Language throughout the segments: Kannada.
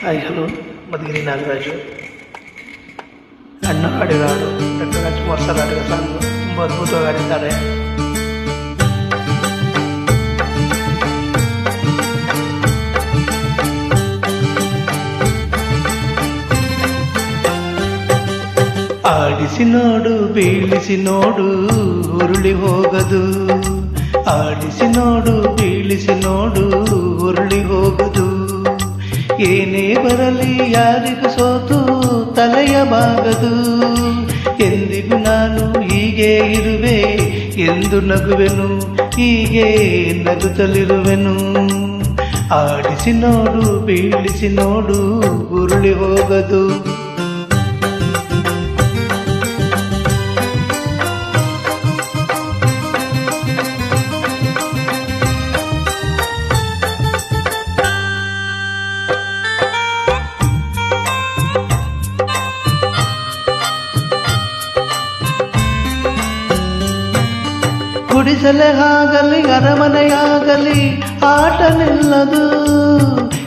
ಗಾಯಕರು ಮಧುಗಿರಿ ನಾಗರಾಜು. ಅಣ್ಣ ಹಾಡಿದ ಹಾಡು ಡಾಕ್ಟರ್ ರಾಜ್ಕುಮಾರ್ ಸರ್ ಹಾಡಿದ ಸಾಂಗು ತುಂಬ ಅದ್ಭುತವಾಗಿ ಹಾಡಿದ್ದಾರೆ. ಆಡಿಸಿ ನೋಡು ಬೀಳಿಸಿ ನೋಡು ಉರುಳಿ ಹೋಗದು, ಆಡಿಸಿ ನೋಡು ಬೀಳಿಸಿ ನೋಡು ಉರುಳಿ ಹೋಗದು. ಏನೇ ಬರಲಿ ಯಾರಿಗೂ ಸೋತು ತಲೆಯಬಾಗದು. ಎಂದಿಗೂ ನಾನು ಹೀಗೆ ಇರುವೆ ಎಂದು ನಗುವೆನು, ಹೀಗೆ ನಗುತ್ತಲಿರುವೆನು. ಆಡಿಸಿ ನೋಡು ಬೀಳಿಸಿ ನೋಡು ಉರುಳಿ ಹೋಗದು. ಗುಡಿಸಲೇ ಆಗಲಿ ಅರಮನೆಯಾಗಲಿ ಆಟ ನಿಲ್ಲದು.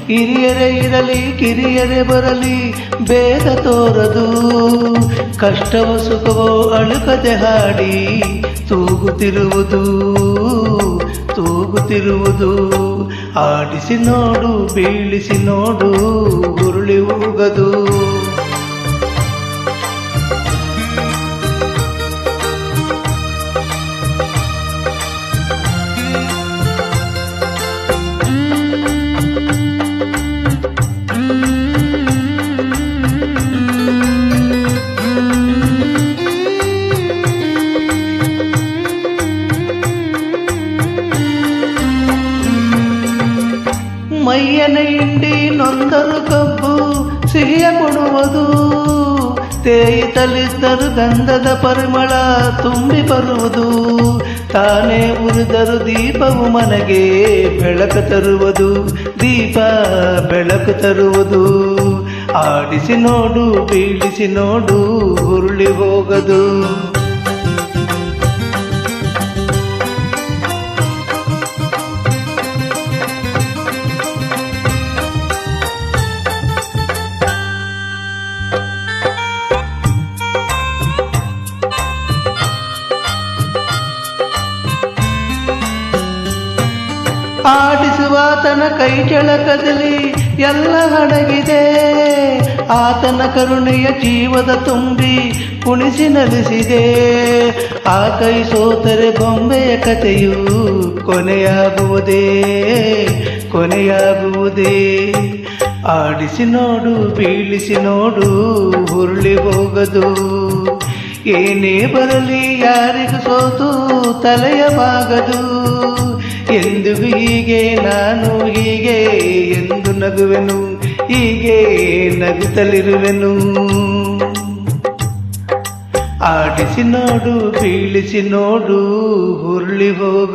ಹಿರಿಯರೇ ಇರಲಿ ಕಿರಿಯರೇ ಬರಲಿ ಬೇಗ ತೋರದು. ಕಷ್ಟವೋ ಸುಖವೋ ಅಳುಕದೆ ಹಾಡಿ ತೂಗುತ್ತಿರುವುದು ತೂಗುತ್ತಿರುವುದು. ಆಡಿಸಿ ನೋಡು ಬೀಳಿಸಿ ನೋಡು ಉರುಳಿ ಹೋಗದು. ಮೈಯನ ಹಿಂಡಿ ನೊಂದರು ಕಬ್ಬು ಸಿಹಿಯ ಕೊಡುವುದು. ತೇಯಿತಲಿದ್ದರು ಗಂಧದ ಪರಿಮಳ ತುಂಬಿ ಬರುವುದು. ತಾನೇ ಉರಿದರು ದೀಪವು ಮನೆಗೆ ಬೆಳಕು ತರುವುದು, ದೀಪ ಬೆಳಕು ತರುವುದು. ಆಡಿಸಿ ನೋಡು ಬೀಳಿಸಿ ನೋಡು ಉರುಳಿ ಹೋಗದು. ಆಡಿಸುವಾತನ ಕೈ ಕೆಳಕದಲ್ಲಿ ಎಲ್ಲ ಅಡಗಿದೆ. ಆತನ ಕರುಣೆಯ ಜೀವದ ತುಂಬಿ ಕುಣಿಸಿ ನಲಿಸಿದೆ. ಆ ಕೈ ಸೋತರೆ ಬೊಂಬೆಯ ಕಥೆಯು ಕೊನೆಯಾಗುವುದೇ ಕೊನೆಯಾಗುವುದೇ. ಆಡಿಸಿ ನೋಡು ಬೀಳಿಸಿ ನೋಡು ಉರುಳಿ ಹೋಗದು. ಏನೇ ಬರಲಿ ಯಾರಿಗೂ ಸೋತು ತಲೆಯಬಾಗದು. ಎಂದಿಗೂ ಹೀಗೆ ನಾನು ಹೀಗೆ ಎಂದು ನಗುವೆನು, ಹೀಗೆ ನಗುತ್ತಲಿರುವೆನು. ಆಡಿಸಿ ನೋಡು ಬೀಳಿಸಿ ನೋಡು ಉರುಳಿ ಹೋಗ